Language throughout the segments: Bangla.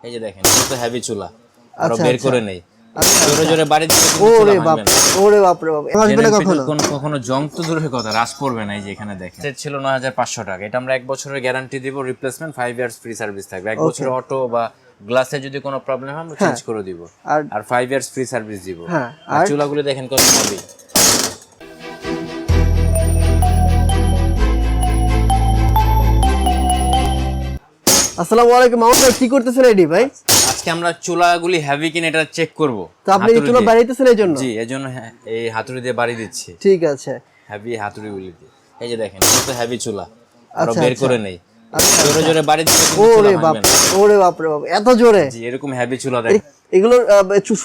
এই যে দেখেন কত হেভি চুলা আর বের করে নেই জোরে জোরে বাড়ি দিলে ওরে বাপ ওরে বাপ রে বাপ আসবে না কখনো জং তো দূরের কথা রাস পড়বে না। এই যে এখানে দেখেন সেট ছিল 9500 টাকা, এটা আমরা 1 বছরের গ্যারান্টি দিব, রিপ্লেসমেন্ট 5 ইয়ার্স ফ্রি সার্ভিস থাকবে। 1 বছরের অটো বা গ্লাসে যদি কোনো প্রবলেম হয় আমরা চেঞ্জ করে দিব আর 5 ইয়ার্স ফ্রি সার্ভিস দিব। আর চুলাগুলো দেখেন কত হেভি। আসসালামু আলাইকুম মামুন ভাই, কি করতেছেন এডি ভাই? আজকে আমরা চুলাগুলি হেভি কিনা এটা চেক করব। তো আপনি এই চুলা বাড়াইতেছেন এই জন্য? জি, এজন্য এই হাতুড়ি দিয়ে বাড়ি দিচ্ছি। ঠিক আছে, হেভি হাতুড়িগুলি দিয়ে। এই যে দেখেন কত হেভি চুলা আর বের করে নেই জোরে জোরে বাড়ি দিলে ওরে বাপ ওরে বাপ রে বাপ এত জোরে। জি, এরকম হেভি চুলা দেখেন। এগুলো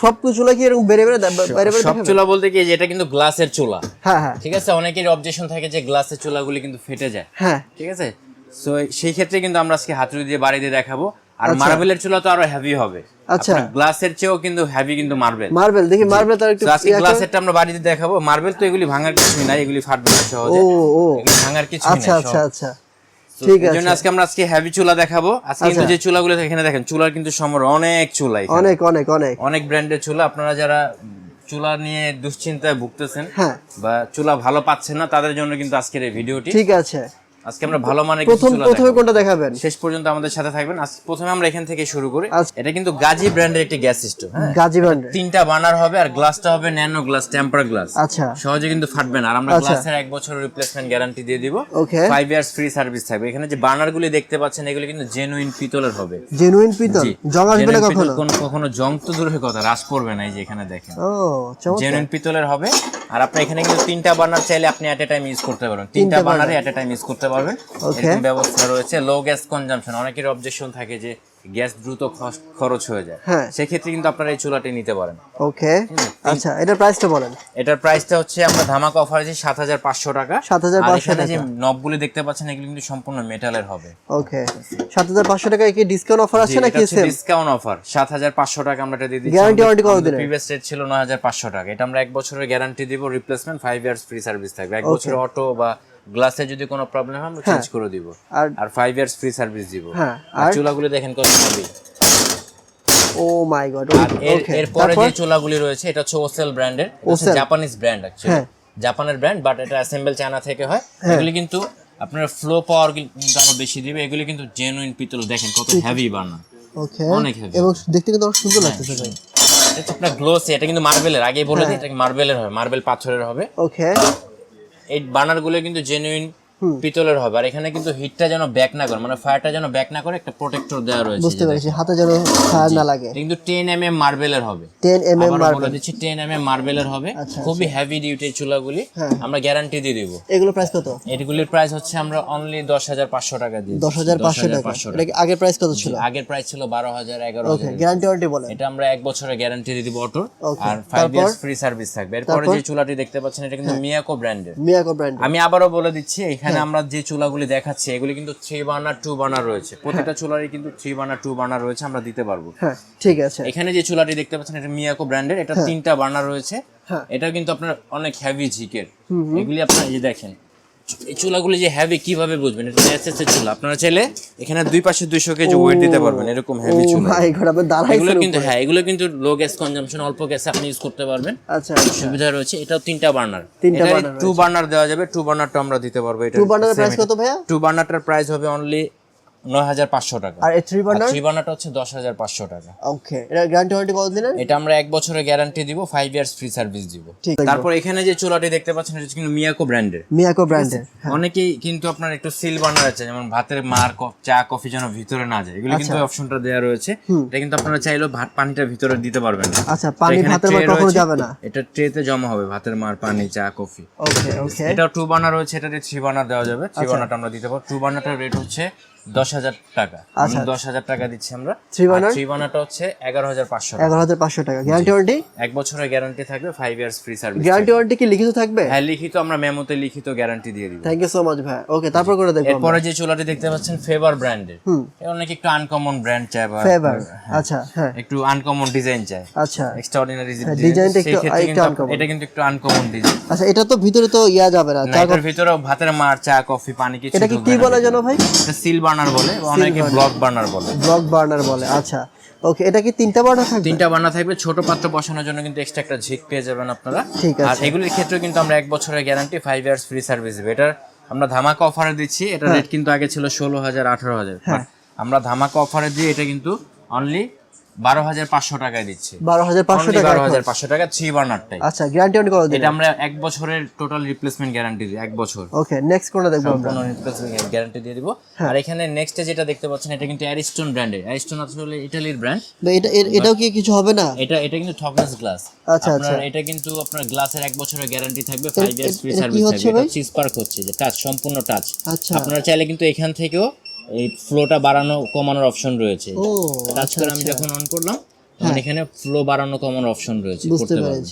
সব চুলা কি এরকম বেরে বেরে সব চুলা বলতে কি এটা কিন্তু গ্লাসের চুলা। হ্যাঁ হ্যাঁ, ঠিক আছে। অনেকের অবজেকশন থাকে যে গ্লাসের চুলাগুলি কিন্তু ফেটে যায়। হ্যাঁ ঠিক আছে। সো সেই ক্ষেত্রে কিন্তু আমরা আজকে হাতুড়ি দিয়ে বাড়ি দিয়ে দেখাবো। আর মার্বেলের চুলা তো আরো হেভি হবে। আচ্ছা, গ্লাসের চেয়েও কিন্তু হেভি কিন্তু মার্বেল। মার্বেল দেখি, মার্বেল তার একটু আজকে গ্লাসেরটা আমরা বাড়ি দিয়ে দেখাবো। মার্বেল তো এগুলি ভাঙার কিছু নাই, এগুলি ফাটবে না সহজে। এগুলি ভাঙার কিছু নাই। আচ্ছা আচ্ছা আচ্ছা, ঠিক আছে। এজন্য আজকে আমরা হেভি চুলা দেখাবো। আজকে কিন্তু যে চুলাগুলো এখানে দেখেন, চুলার কিন্তু সমর অনেক চুলা, অনেক অনেক অনেক অনেক ব্র্যান্ডের চুলা। আপনারা যারা চুলা নিয়ে দুশ্চিন্তায় ভুগতেছেন বা চুলা ভালো পাচ্ছেন না, তাদের জন্য কিন্তু আজকের এই ভিডিওটি। ঠিক আছে, আজকে আমরা ভালো মানের কিছু চুলা দেখাবো। প্রথমে কোনটা দেখাবেন? শেষ পর্যন্ত আমাদের সাথে থাকবেন। আজ প্রথমে আমরা এখান থেকে শুরু করি। এটা কিন্তু গাজী ব্র্যান্ডের একটি গ্যাস স্টোভ। হ্যাঁ, গাজী ব্র্যান্ডের। 3টা বার্নার হবে আর গ্লাসটা হবে ন্যানো গ্লাস, টেম্পার গ্লাস। আচ্ছা, সহজে কিন্তু ফাটবে না। আর আমরা গ্লাসের 1 বছরের রিপ্লেসমেন্ট গ্যারান্টি দিয়ে দিব। 5 ইয়ার্স ফ্রি সার্ভিস থাকবে। এখানে যে বার্নারগুলি দেখতে পাচ্ছেন এগুলো কিন্তু জেনুইন পিতলের হবে। জেনুইন পিতল, জং আসবে না কখনো? কখনো জং তো দূরের কথা রাস পড়বে না। এই যে এখানে দেখেন, ও চমৎকার, জেনুইন পিতলের হবে। আর আপনি এখানে কিন্তু 3টা বার্নার চাইলে আপনি এট এ টাইম ইউজ করতে পারবেন। 3টা বার্নারে এট এ টাইম ইউজ করতে পারবেন। এরকম ব্যবস্থা রয়েছে। লো গ্যাস কনজাম্পশন। অনেকের অবজেকশন থাকে যে গ্যাস দ্রুত খরচ হয়ে যায়, সেই ক্ষেত্রে কিন্তু আপনারা এই চুলাটি নিতে পারেন। ওকে, আচ্ছা, এটার প্রাইসটা বলেন। এটার প্রাইসটা হচ্ছে আমরা ধামাকা অফার আছে 7500 টাকা। 7500 টাকা। যে নবগুলি দেখতে পাচ্ছেন এগুলো কিন্তু সম্পূর্ণ মেটালের হবে। ওকে, 7500 টাকা কি ডিসকাউন্ট অফার আছে নাকি সেম? ডিসকাউন্ট অফার 7500 টাকা আমরা এটা দিয়ে দিচ্ছি। গ্যারান্টি ওয়ারেন্টি কত দিন? প্রিভিয়াস রেট ছিল 9500 টাকা। এটা আমরা 1 বছরের গ্যারান্টি দিব, রিপ্লেসমেন্ট 5 ইয়ার্স ফ্রি সার্ভিস থাকবে। 1 বছরের অটো বা গ্লাসে যদি কোনো প্রবলেম হয় আমরা চেঞ্জ করে দিব আর 5 ইয়ার্স ফ্রি সার্ভিস দিব। আর চুলাগুলো দেখেন কত হেভি। ও মাই গড। এরপরে যে চুলাগুলি রয়েছে এটা হচ্ছে ওসেল ব্র্যান্ডের, এটা জাপানিজ ব্র্যান্ড অ্যাকচুয়ালি, জাপানের ব্র্যান্ড, বাট এটা অ্যাসেম্বল চায়না থেকে হয়। এগুলি কিন্তু আপনার ফ্লো পাওয়ার কিন্তু আরো বেশি দিবে। এগুলি কিন্তু জেনুইন পিতল। দেখেন কত হেভি বার্নার। ওকে, অনেক হেভি এবং দেখতে কিন্তু অনেক সুন্দর লাগতেছে ভাই। এটা আপনার গ্লোসি, এটা কিন্তু মার্বেলের। আগে বলে দিই এটা মার্বেলের হবে, মার্বেল পাথরের হবে। ওকে, এই বার্নার গুলো কিন্তু জেনুইন পিতলের হবে। আর এখানে কিন্তু হিটটা যেন ব্যাক না করে, মানে ফায়ারটা যেন ব্যাক না করে একটা প্রোটেক্টর দেওয়া রয়েছে। বুঝতে পেরেছি, হাতে যেন ফায়ার না লাগে। কিন্তু 10 mm মার্বেলের হবে। 10 mm মার্বেল বলে দিচ্ছি, 10 mm মার্বেলের হবে। খুবই হেভি ডিউটি চুলাগুলি, আমরা গ্যারান্টি দিয়ে দেব। এগুলো প্রাইস কত? এগুলির প্রাইস হচ্ছে আমরা অনলি 10500 টাকা দিই। 10500 টাকা। এটা কি আগের প্রাইস কত ছিল? আগের প্রাইস ছিল 12000, 11000। ওকে, গ্যারান্টি ওয়ারেন্টি বলেন। এটা আমরা 1 বছরের গ্যারান্টি দিয়ে দিব অটো, আর 5 ইয়ার্স ফ্রি সার্ভিস থাকবে। এরপরে যে চুলাটি দেখতে পাচ্ছেন এটা কিন্তু মিয়াকো ব্র্যান্ডের। মিয়াকো ব্র্যান্ড। আমি আবারও বলে দিচ্ছি, এখানে আমরা যে চুলাগুলি দেখাচ্ছি এগুলি কিন্তু 3 বার্নার 2 বার্নার রয়েছে। প্রত্যেকটা চুলারই কিন্তু 3 বার্নার 2 বার্নার রয়েছে, আমরা দিতে পারবো। হ্যাঁ, ঠিক আছে। এখানে যে চুলাটি দেখতে পাচ্ছেন এটা মিয়াকো ব্র্যান্ডের, এটা 3টা বার্নার রয়েছে। এটা কিন্তু আপনার অনেক হেভি ঝিকের। এগুলি আপনারা এই যে দেখেন, এই চুলাগুলি যে হেভি কিভাবে বুঝবেন? এটা এসএস এর চুলা। আপনারা চাইলে এখানে দুই পাশে 200 কেজি ওয়েট দিতে পারবেন, এরকম হেভি চুলা। ভাই ঘোড়াবে দাঁড়াই। এগুলো কিন্তু এগুলো কিন্তু লো গ্যাস কনজাম্পশন, অল্প গ্যাসে আপনি ইউজ করতে পারবেন। আচ্ছা, সুবিধা রয়েছে। এটাও 3টা বার্নার। এটা 2 বার্নার দেওয়া যাবে। 2 বার্নারটা আমরা দিতে পারবো। এটা 2 বার্নারের প্রাইস কত ভাইয়া? 2 বার্নারটার প্রাইস হবে অনলি 9500 টাকা। আর 3 বার্নার? 3 বার্নারটা হচ্ছে 10500 টাকা। ওকে, এটা গ্যারান্টি ওয়ারেন্টি কত দিন? এটা আমরা 1 বছরের গ্যারান্টি দিব, 5 ইয়ার্স ফ্রি সার্ভিস দিব। তারপর এখানে যে চুলাটি দেখতে পাচ্ছেন এটা কিন্তু মিয়াকো ব্র্যান্ডের। মিয়াকো ব্র্যান্ডের। অনেকেই কিন্তু আপনার একটু সিল বার্নার আছে, যেমন ভাতের মার চা কফি যেন ভিতরে না যায়, এগুলো কিন্তু অপশনটা দেওয়া রয়েছে। এটা কিন্তু আপনারা চাইলেও ভাত পানিটা ভিতরে দিতে পারবেন না। আচ্ছা, পানি ভাতের মার কখনো যাবে না। এটা ট্রেতে জমা হবে, ভাতের মার, পানি, চা, কফি। ওকে ওকে, এটা 2 বার্নার রয়েছে, এটাতে 3 বার্নার দেওয়া যাবে। 3 বার্নারটা আমরা দিতে পারবো। 2 বার্নারটার রেট হচ্ছে 10000 টাকা। 10000 টাকা দিচ্ছি আমরা। 3 বার্নারটা হচ্ছে 11500 টাকা। 11500 টাকা। Guarantee warranty? 1 বছরের গ্যারান্টি থাকবে, 5 years free service. Guarantee warranty কি লিখিত থাকবে? হ্যাঁ, লিখিত। আমরা মেমোতে লিখিত গ্যারান্টি দিয়ে দিব। থ্যাংক ইউ সো মাচ ভাই। ওকে, তারপর করে দেখব। এরপরে যে চুলাটি দেখতে পাচ্ছেন ফেভার ব্র্যান্ডের। এটা অনেক একটু আনকমন ব্র্যান্ড চাই বা ফেভার। আচ্ছা, হ্যাঁ, একটু আনকমন ডিজাইন চাই। আচ্ছা, এক্সট্রাঅর্ডিনারি ডিজাইনটা একটু আনকমন। এটা কিন্তু একটু আনকমন ডিজাইন। আচ্ছা, এটা তো ভিতরে তো ইয়া যাবে না, এটার ভিতরে ভাতের মার, চা, কফি, পানি কিছু। এটা কি বলে জানো ভাই? এটা সিল বার্নার বলে, অনেকে ব্লক বার্নার বলে। ব্লক বার্নার বলে। আচ্ছা, ওকে, এটা কি তিনটা বার্নার থাকবে? তিনটা বার্নার থাকবে, ছোট পাত্র বসানোর জন্য কিন্তু এক্সট্রা একটা ঝিক পেয়ে যাবেন আপনারা। ঠিক আর আছে। এগুলির ক্ষেত্রে কিন্তু আমরা 1 বছরের গ্যারান্টি, 5 ইয়ার্স ফ্রি সার্ভিস দেব। এটার আমরা ধামাকা অফারে দিচ্ছি। এটা রেট কিন্তু আগে ছিল 16,000 18,000, আমরা ধামাকা অফারে দিয়ে এটা কিন্তু অনলি 12,500 টাকায় দিচ্ছি। 12,500 টাকা, 12,500 টাকা 3 বার্নারটাই। আচ্ছা, গ্যারান্টি অন করে দিন। এটা আমরা 1 বছরের টোটাল রিপ্লেসমেন্ট গ্যারান্টি দিই, 1 বছর। ওকে, নেক্সট কোনটা দেখবো আমরা? সম্পূর্ণ রিপ্লেসমেন্ট গ্যারান্টি দিয়ে দিব। আর এখানে নেক্সটে যেটা দেখতে পাচ্ছেন এটা কিন্তু অ্যারিস্টন ব্র্যান্ডের। অ্যারিস্টন আসলে ইতালির ব্র্যান্ড। এটাও কি কিছু হবে না? এটা কিন্তু থকনেস গ্লাস। আচ্ছা আচ্ছা, এটা কিন্তু আপনার গ্লাসের 1 বছরের গ্যারান্টি থাকবে, 5 ইয়ার্স ফ্রি সার্ভিস থাকবে। এটা চিসপার্ক হচ্ছে যে টাচ, সম্পূর্ণ টাচ। আচ্ছা, আপনারা চাইলে কিন্তু এখান থেকেও এই ফ্লোটা বাড়ানো কমানোর অপশন রয়েছে। ও টাচ করে আমি যখন অন করলাম তখন এখানে ফ্লো বাড়ানো কমানোর অপশন রয়েছে, বুঝতে করতে পারবেন।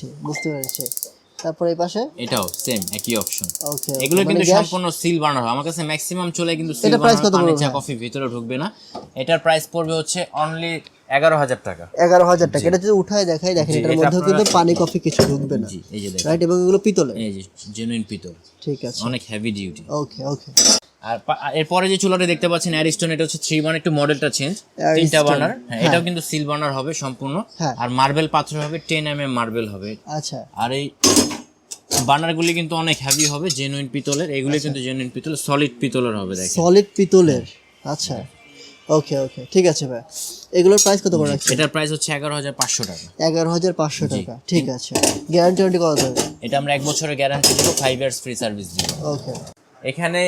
পেরেছি। তারপর এই পাশে এটাও সেম একই অপশন। ওকে, এগুলো কিন্তু সম্পূর্ণ সিল বার্নার। আমার কাছে ম্যাক্সিমাম চলে কিন্তু সিল বার্নার, পানি চা কফি ভিতরে ঢুকবে না। এটার প্রাইস পড়বে হচ্ছে অনলি 11,000 টাকা। 11,000 টাকা। এটা যদি উঠায় দেখাই, দেখেন এটার মধ্যে কিন্তু পানি কফি কিছু ঢুকবে না। জি, এই যে দেখেন, রাইট, এবং এগুলো পিতলের। এই যে জেনুইন পিতল। ঠিক আছে, অনেক হেভি ডিউটি। ওকে ওকে। আর এরপরে যে চুলাটা দেখতে পাচ্ছেন অ্যারিস্টন, এটা হচ্ছে 3 বার্নার, একটু মডেলটা চেঞ্জ, তিনটা বার্নার। হ্যাঁ, এটাও কিন্তু সিল বার্নার হবে সম্পূর্ণ। আর মার্বেল পাথর হবে, 10 mm মার্বেল হবে। আচ্ছা, আর এই বার্নারগুলি কিন্তু অনেক হেভি হবে, জেনুইন পিতলের। এগুলি কিন্তু জেনুইন পিতল, সলিড পিতলের হবে, দেখেন সলিড পিতলের। আচ্ছা, ওকে ওকে, ঠিক আছে ভাই। এগুলোর প্রাইস কত করে রাখছেন? এটার প্রাইস হচ্ছে 11,500 টাকা। 11,500 টাকা, ঠিক আছে। গ্যারান্টি কত দেবে? এটা আমরা 1 বছরের গ্যারান্টি দেব, 5 ইয়ার্স ফ্রি সার্ভিস দিব। ওকে। এখানে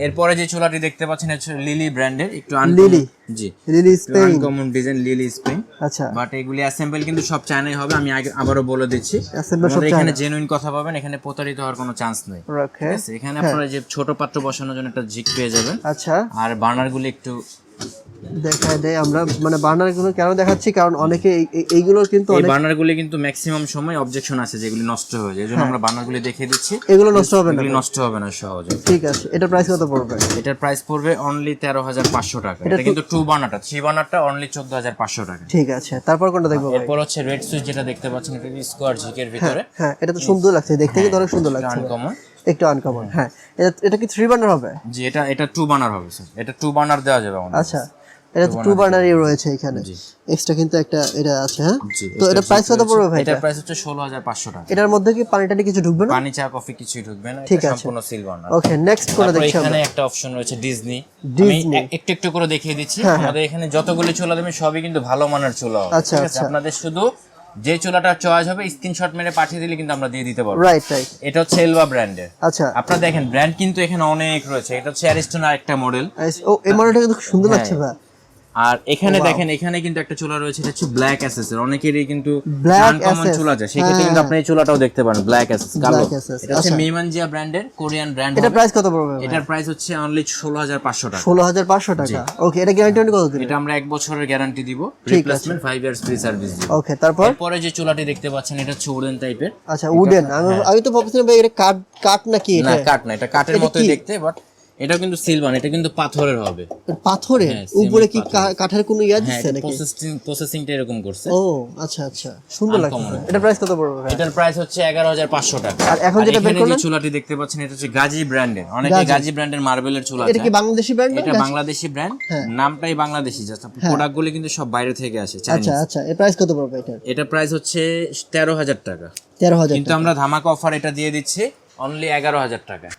এরপরে যে চুলাটি দেখতে পাচ্ছেন হচ্ছে লিলি ব্র্যান্ডের, একটু লিলি, জি, Lily Spain, uncommon design, Lily spring. আচ্ছা, বাট এগুলি অ্যাসেম্বল কিন্তু সব চায়নাই হবে। আমি আবারও বলে দিচ্ছি, অ্যাসেম্বল সব এখানে জেনুইন কথা পাবেন, এখানে প্রতারিত হওয়ার কোনো চান্স নেই। ওকে, ঠিক আছে, এখানে আপনারা যে ছোট পাত্র বসানোর জন্য একটা ঝিক পেয়ে যাবেন। আচ্ছা, আর বার্নারগুলি একটু দেখায় দেয়। আমরা মানে বার্নারগুলো কেন দেখাচ্ছি, কারণ অনেকে এইগুলোর কিন্তু এই বার্নারগুলি কিন্তু ম্যাক্সিমাম সময় অবজেকশন আছে যেগুলি নষ্ট হয়ে যায়, এজন্য আমরা বার্নারগুলি দেখিয়ে দিচ্ছি। এগুলো নষ্ট হবে না, এগুলি নষ্ট হবে না সহজে। ঠিক আছে। এটার প্রাইস কত পড়বে? এটার প্রাইস পড়বে অনলি 13,500 টাকা। এটা কিন্তু 2 বার্নারটা, 3 বার্নারটা অনলি 14,500 টাকা। ঠিক আছে। তারপর কোনটা দেখবো? এরপর হচ্ছে রেড সুইচ, যেটা দেখতে পাচ্ছেন এটা স্কোয়ার ঝিকের ভিতরে। হ্যাঁ, এটা তো সুন্দর লাগছে দেখতে, কিন্তু অনেক সুন্দর লাগছে, আনকমন, একটু আনকমন। হ্যাঁ, এটা কি 3 বার্নার হবে? জি, এটা 2 বার্নার হবে স্যার। এটা 2 বার্নার দেওয়া যাবে আমাদের। আচ্ছা, এটা তো 2 বার্নারই রয়েছে এখানে, এক্সট্রা কিন্তু একটা এটা আছে। হ্যাঁ, তো এটা প্রাইস কত পড়বে ভাই? এটার প্রাইস হচ্ছে 16,500 টাকা। এটার মধ্যে কি পানি টানি কিছু ঢুকবে না? পানি চা কফি কিছুই ঢুকবে না, ঠিক এটা আছে, সম্পূর্ণ সিল বার্নার। ওকে, নেক্সট কোনটা দেখছি আমরা? এখানে একটা অপশন রয়েছে ডিজনি। আমি একটু একটু করে দেখিয়ে দিচ্ছি। আমাদের এখানে যতগুলো চুলা দেবেন সবই কিন্তু ভালো মানের চুলা হবে। আচ্ছা আচ্ছা, আপনাদের শুধু যে চুলাটা চয়েস হবে স্ক্রিনশট মেরে পাঠিয়ে দিলে কিন্তু আমরা দিয়ে দিতে পারবো। Right right. এটা হচ্ছে এলবা ব্র্যান্ডের। আচ্ছা, আপনারা দেখেন ব্র্যান্ড কিন্তু এখানে অনেক রয়েছে। এটা হচ্ছে অ্যারিস্টন আরেকটা মডেল। ও, এই মডেলটা কিন্তু খুব সুন্দর লাগছে ভাই। আর এখানে দেখেন, এখানে কিন্তু একটা চুলা রয়েছে, এটা হচ্ছে ব্ল্যাক এসএস এর। অনেকেরই কিন্তু ব্ল্যাক আনকমন চুলা যায়, সেক্ষেত্রে কিন্তু আপনি এই চুলাটাও দেখতে পারেন, ব্ল্যাক এসএস কালো। এটা হচ্ছে আচ্ছা। মিমানজিয়া ব্র্যান্ডের, কোরিয়ান ব্র্যান্ড। এটা প্রাইস কত পড়বে? এটার প্রাইস হচ্ছে অনলি 16,500 টাকা। 16,500 টাকা, ওকে। এটা গ্যারান্টি কত দিন? এটা আমরা 1 বছরের গ্যারান্টি দিব, রিপ্লেসমেন্ট 5 ইয়ার্স ফ্রি সার্ভিস দিব। ওকে, তারপর এরপরে যে চুলাটি দেখতে পাচ্ছেন এটা হচ্ছে উডেন টাইপের। আচ্ছা, উডেন। আমি তো ভাবছিলাম ভাই এটা কাঠ নাকি? না, কাঠ না, এটা কাঠের মতোই দেখতে, বাট এটা কিন্তু সিলভার, এটা কিন্তু পাথরের হবে। পাথরের উপরে কি কাঠের কোনো ইয়া দিচ্ছে নাকি? প্রসেসিংটা এরকম করছে। ও আচ্ছা আচ্ছা, সুন্দর লাগছে। এটা প্রাইস কত পড়বে ভাই? এটার প্রাইস হচ্ছে 11,500 টাকা। আর এখন যেটা বের করলেন, যে চুলাটি দেখতে পাচ্ছেন এটা হচ্ছে গাজী ব্র্যান্ডের। অনেকে গাজী ব্র্যান্ডের মার্বেলের চুলা। এটা কি বাংলাদেশি ব্র্যান্ড? এটা বাংলাদেশি ব্র্যান্ড, নামটাই বাংলাদেশি, জাস্ট প্রোডাক্টগুলো কিন্তু সব বাইরে থেকে আসে। আচ্ছা আচ্ছা, এর প্রাইস কত পড়বে এটা? এটা প্রাইস হচ্ছে 13,000 টাকা। 13,000, কিন্তু আমরা ধামাকা অফার এটা দিয়ে দিচ্ছি অনলি 11,000 টাকা।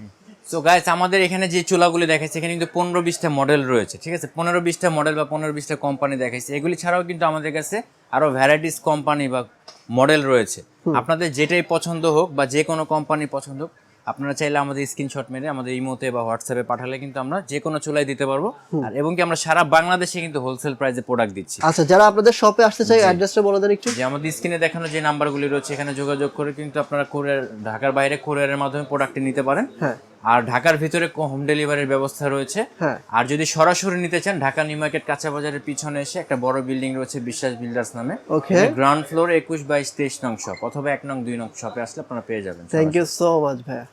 সো গাইস, আমাদের এখানে যে চুলাগুলি দেখাইছে এখানে কিন্তু 15-20টা মডেল রয়েছে। ঠিক আছে, 15-20টা মডেল বা 15-20টা কোম্পানি দেখাইছে। এগুলি ছাড়াও কিন্তু আমাদের কাছে আরো ভ্যারাইটিস কোম্পানি বা মডেল রয়েছে। আপনাদের যেটাই পছন্দ হোক বা যে কোনো কোম্পানি পছন্দ হোক, আপনারা চাইলে আমাদের স্ক্রিনশট মেরে আমাদের ইমোতে বা হোয়াটসঅ্যাপে পাঠালে কিন্তু আমরা যে কোনো চুলাই দিতে পারবো। আর এবং কি আমরা সারা বাংলাদেশে কিন্তু হোলসেল প্রাইসে প্রোডাক্ট দিচ্ছি। আচ্ছা, যারা আপনাদের শপে আসতে চাই অ্যাড্রেসটা বলে দেন একটু। যে আমাদের স্ক্রিনে দেখানো যে নাম্বারগুলি রয়েছে এখানে যোগাযোগ করে কিন্তু আপনারা কুরিয়ার, ঢাকার বাইরে কুরিয়ারের মাধ্যমে প্রোডাক্টটি নিতে পারেন। হ্যাঁ, আর ঢাকার ভিতরে হোম ডেলিভারির ব্যবস্থা রয়েছে। আর যদি সরাসরি নিতে চান, ঢাকা নিউ মার্কেট কাঁচা বাজারের পিছনে এসে একটা বড় বিল্ডিং রয়েছে বিশ্বাস বিল্ডার্স নামে, গ্রাউন্ড ফ্লোর 21/23 নং শপ, অথবা 1 নং 2 নং শপে আসলে আপনারা পেয়ে যাবেন। থ্যাংক ইউ সো মাচ ভাইয়া।